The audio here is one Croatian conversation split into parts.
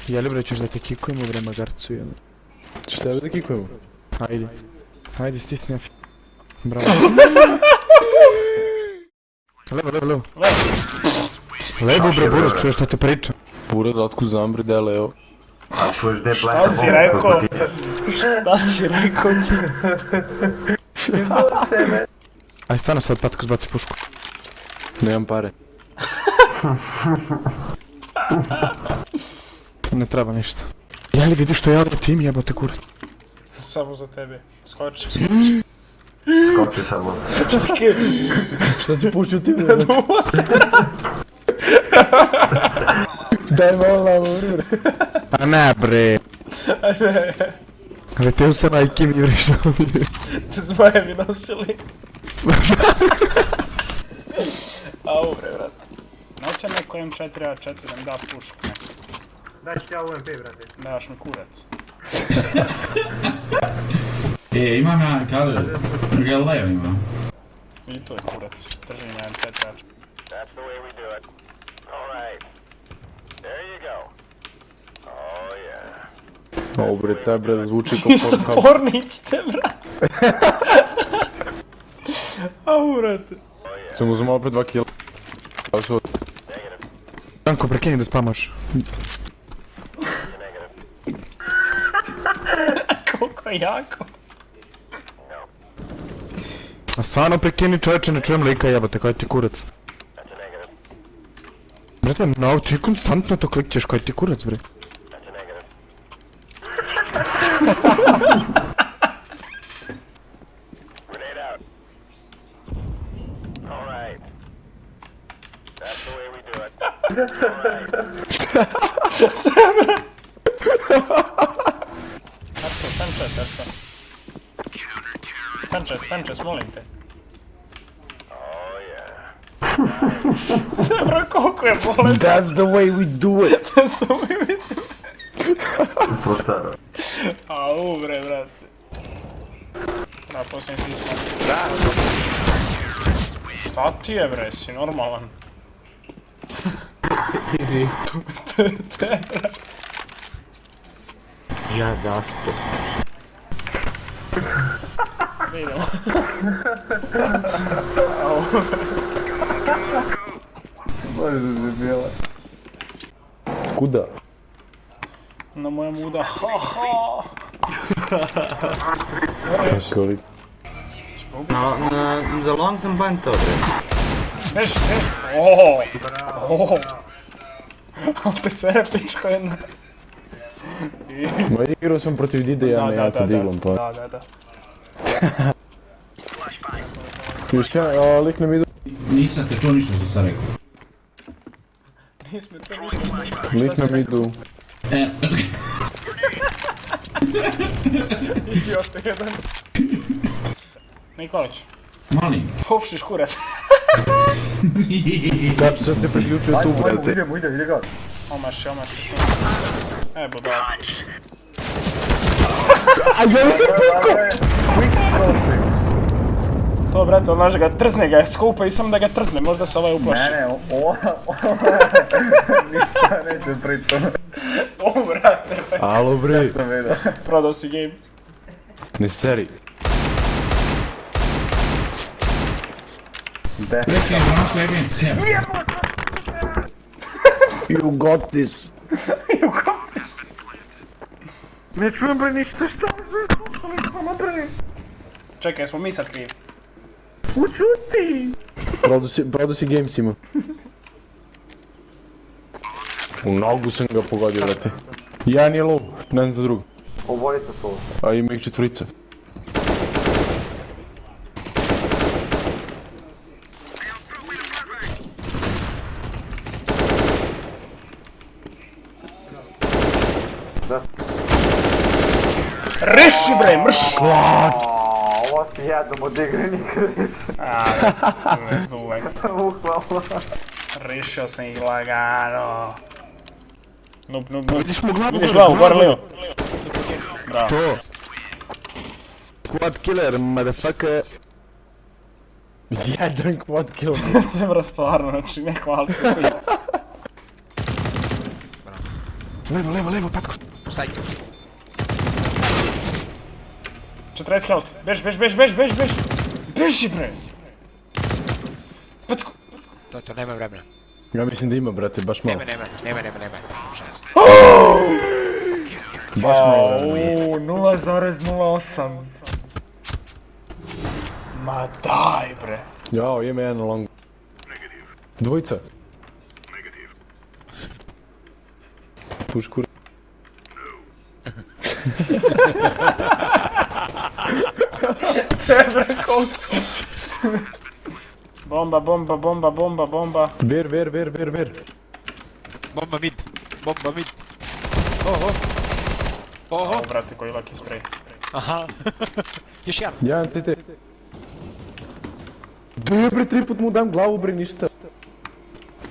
Jeli bre, ćeš da te kikujemo bre magarcu jedan. Ćeš tebe da kikujemo? Hajde. Hajde, stisni F. Bravo. Levo, levo, levo. Levo bre, Buraz, čuješ šta te pričam. Buraz, otkud znam bre, dele, evo. Šta si rekao? Šta si rekao ti? Aj stano sad Patko zbaci pušku. Nemam pare. Ne treba ništa. Jeli vidiš što je Adra tim jebote kurac. Samo za tebe. Skoči. Skoči samo. Šta si pušio ti bre? Daj malo lavo bre. Pa ne bre. Leteo sam ajke mi bre što mi je. Te zmajevi nosili. Au bre, brate. Noće neko M4A4 da mi da pušku neko. Daj ću ti ja UMP, brate. Daš mi kurac. Imam ja Galileo imam. I to je kurac. Držim ja M4A4. That's the way we do it. All right. There you go. Oh yeah. Ovo bre, taj bre zvuči kao Isto podcast. pornićte, brate. Au, brate. Sam uzmao opet 2 kila. Danko, prekini da spamaš. Koliko je jako. A stvarno prekini čovječe, ne čujem lika jebote, kaj ti kurac. Brate, no, ti konstantno to klikćeš, kaj ti kurac bre. Grenade out. All right. That's the way we do it. Stančes, molim te. Oh yeah. Dobro, koliko je bolest. That's the way we do it. Postaro. Au, bre, brate. Na, posljednji pismo. Šta ti je, bre, si normalan? Easy. Te, bre. Ja zaspo. Vidimo. Bože da se bijela. Kuda? Na mojem uda. Ha, ha. Kako li? Za long sam ban to bre. Neš. Oho. Oho. Ovdje se pičko jedna. Ma igrao sam protiv Dide, ja sa Diglom, pa. Da. Još kaj, lik nam idu. Nisam te čuo ništa što sam rekao. Nismo to ništa. Lik nam idu. Idiote jedan. Nikolić. Molim. Hopšiš kurac. Kako sam se priključio tu, brate. Idemo, ga. Omaš. Budala. A ja sam pukao! To, brate, on može ga trzne, ga skupa i samo da ga trzne, možda se ovaj uplaši. Ne, ništa neće pritom. O, brate. Alo bre. Prodao si game. Ne seri. Rekli onako event tebe. You got this. Ne čujem bre ništa, šta mi bre? Čekaj, smo mi sad krivi. Učuti! Prodao si gamesima. U nogu sam ga pogodio, brate. Jedan je low, ne znam za drugo. Obojica to. A ima ih 4. Reši bre, mrš! Ovo si jednom od igre nikad više. Ne zuvek. Rešio sam ih lagano. Noob. Vidiš mu glavu? Vidiš glavu, bar lijevo. Bravo. To. Squad killer, motherfucker. Jedan quad kill. Te bro, stvarno, znači, ne hvali se ti. Levo, patko. 40 health. Bež. Beži bre. Patko. To nema vremena. Ja mislim da ima, brate, baš malo. Nema. Baš malo. 0,08. Ma daj bre. Jao, ima jedan na longu. Dvojica. Puš kur... Tebe koliko. Bomba. Ver. Bomba mid. O, brate, koji laki sprej. Aha. Još jedan. Jedan CT. Duje bre, 3 put mu dam glavu bre, ništa.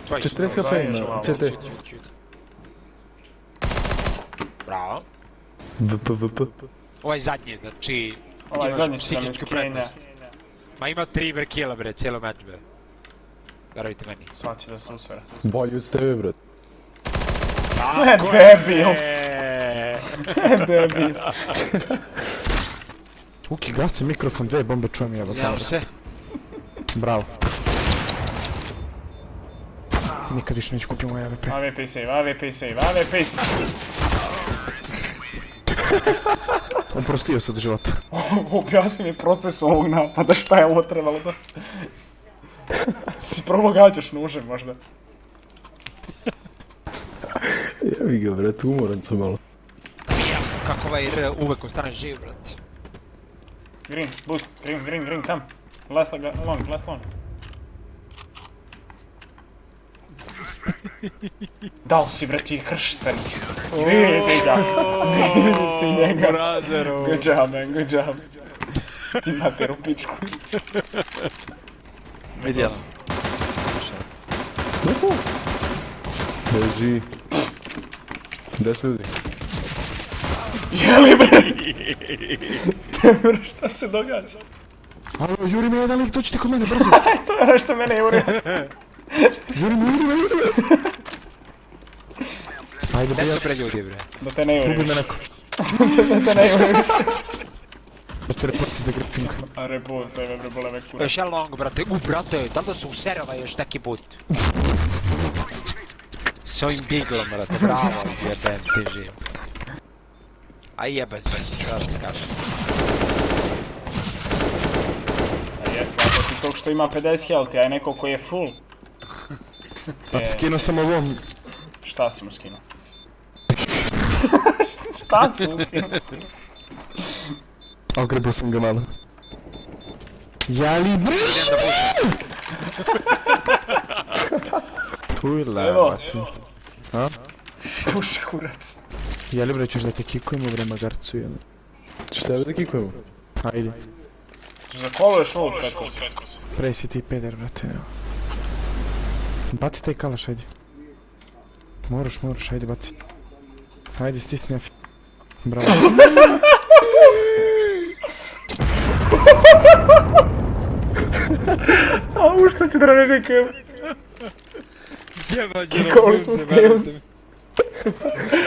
40 HP na CT. Čut. Bravo. VP. Ovaj zadnji, znači... Ovaj imaš zadnji će da me psihičku skine. prednost. Ma ima 3 bre killa bre, cijelo meč bre. Verujte meni. Sad će da se usere. Bolji od tebe, brat. Debil. Uki, gasi mikrofon, 2 bombe čujem jebate. Znamo se. Bravo. Nikad više neću kupiti moj AWP. AWP save. Oprostio se od života. Objasni mi proces ovog napada, šta je ovo trebalo da... Si probao gađaš nožem možda. Jebi ga, brat, umoran sam malo. Kako ovaj R uvek ostane živ, brate. Green, boost, green, come. Last long. Dao si bre ti kršten. Vidi njega. Good job. Ti materu pičku. Vidjela. Beži. Gde su ljudi? Jeli bre? Temur, šta se događa? Alo, juri me jedan lik, dođite kod mene, brzo. To je nešto mene juri. Juri me. Ajde, Gdje su pre ljudi, bre? Da te ne juri Ubi me više. neko. Da te ne juri više. Da te reporti za gripping. A report, to je bre bole me kurac. Još je long, brate. Brate, da li da su u serova još neki put? S ovim diglom, brate, bravo, jebem ti živ. A jebać se, šta ti kažem. A jes, tako ti tog što ima 50 health, a je neko koji je full. A skinuo sam ovom. Šta si mu skinuo? Šta si mu skinuo? Ogrebao sam ga malo. Jali bre! Idem da pušam. Tu je Evo. levati. A? Puša kurac. Jeli bre, ćeš da te kikujemo bre magarcu jedan. Ćeš tebe da kikujemo? Ajde. Zakoluješ ovu petku. Prej si ti peder, brate. Evo. Baci taj kalaš, ajde. Moraš, ajde baci. Ajde, stisni F. Bravo. A u što će da ne nekem? Jebać, Kikali smo s tim.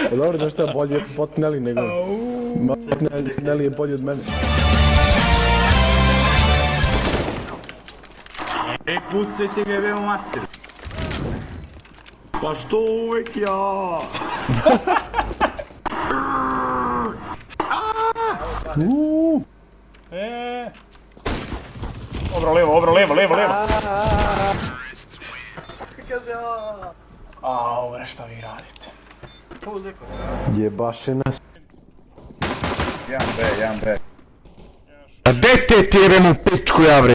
Pa dobro, znaš šta, bolje je bot Nelly nego... Bot Nelly je bolji od mene. Pucajte ga jebemo mater. Pa što uvek ja? Dobro, levo. A, ovo šta vi radite? Jebaše nas. A dete ti jebem u pičku ja bre.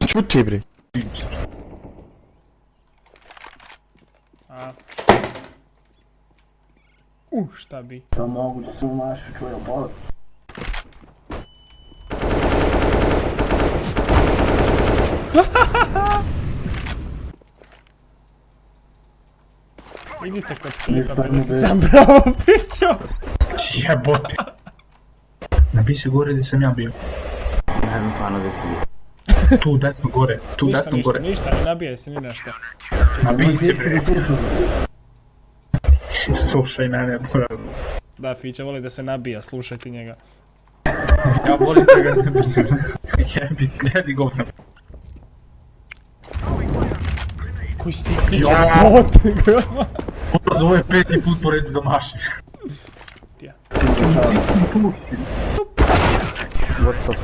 Čuti bre. Šta bi? Da mogu da se umaši čuje bol. Idite kod Filipa, da se sam bravo pićo. Jebote. Napiši gore gdje sam ja bio. Ne znam stvarno gdje si bio. Tu desno gore, Ništa, ne nabijaj se ni nešto. Nabiji se bre. Slušaj mene, buraz. Da, Fića voli da se nabija, slušajte njega. Ja volim da ga ne bijem. Jebi govna. Koji si ti Fića bot? Buraz, ovo je 5. put po redu da mašim. Ja. Pusti.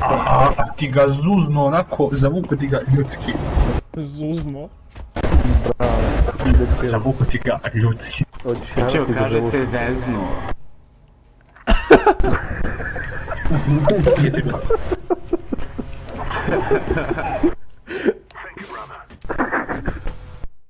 A ti ga zuzno onako, zavuko ti ga ljudski. Zuzno. Zavuko ti ga ljudski. Čeo, kaže se zeznuo. Idete ga.